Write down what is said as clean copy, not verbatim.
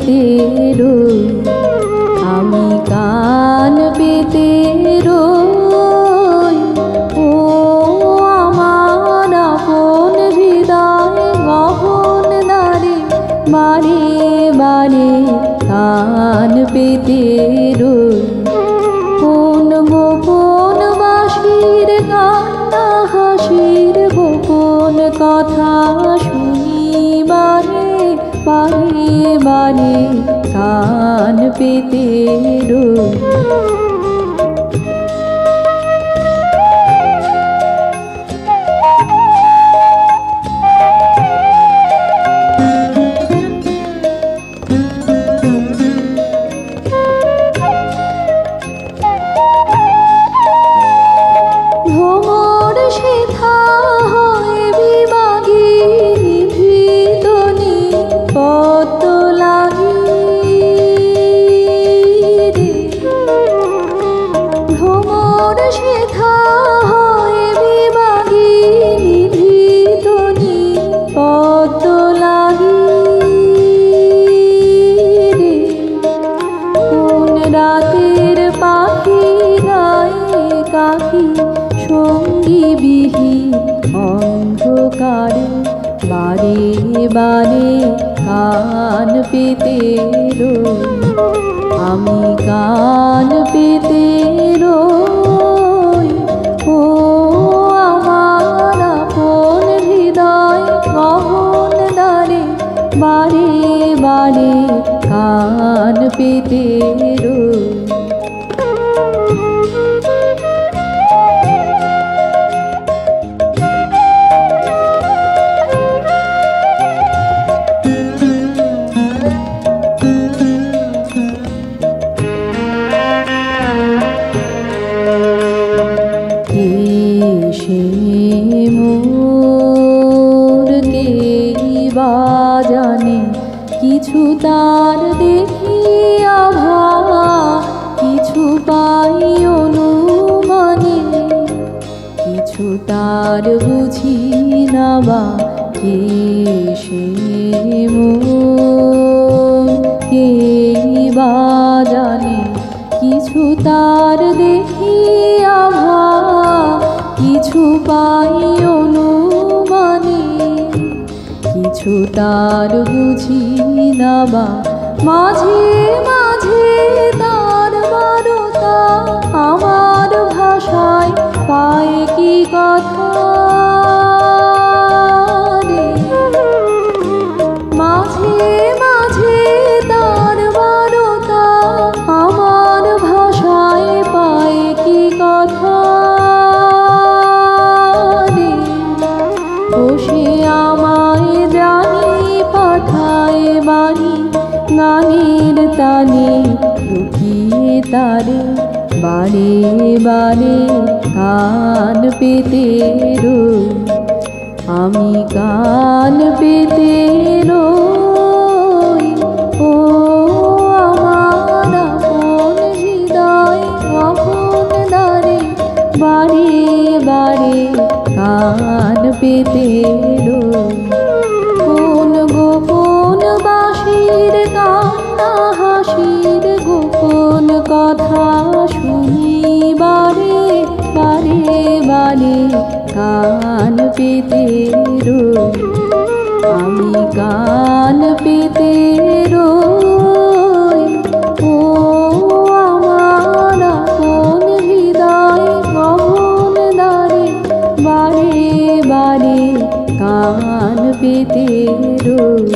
পেতে রই, আমি কান পেতে রই। ও আমার আপন হৃদয় গহন দ্বারে, বারে বারে কান পেতে রই। কোন গোপন বাঁশির কান্না হাসির গোপন কথা শুনি বারে বারে বারে কান পেতে রই। রাতের পাখি গায়ে কাকি সঙ্গী বিহীন অন্ধকারে, বারে বারে কান পেতে রই, আমি কান পেতে রই। ও আমার আপন হৃদয় গহন দ্বারে, বারে বারে কান পেতে রই। সে মোর কে বা জানে, কিছু তার দেখি আভা, কিছু পাই অনুমানে, কিছু তার বুঝি না বা। কে সে মোর কে বা জানে, কিছু তার দেখি আভা, কিছু পাই অনুমানে, কিছু তার বুঝি না বা। মাঝে মাঝে তার বারতা আমার ভাষায় পায় কি কথা রে। মাঝে মাঝে তার বারতা আমার ভাষায় পায় কি কথা রে। ও সে আমায় জানি পাঠায় বাণী, গানের তানে লুকিয়ে তারে, বারে বারে কান পেতে রই, আমি কান পেতে রই। ও আমার আপন হৃদয় গহন দ্বারে, বারে বারে কান পেতে রই। কোন গোপন বাঁশির কান্না হাসির গোপন কথা শুনি বারে বারে বারে কান পেতে রই, আমি কান পেতে রই। ও আমার আপন হৃদয় গহন দ্বারে, বারে বারে কান পেতে রই।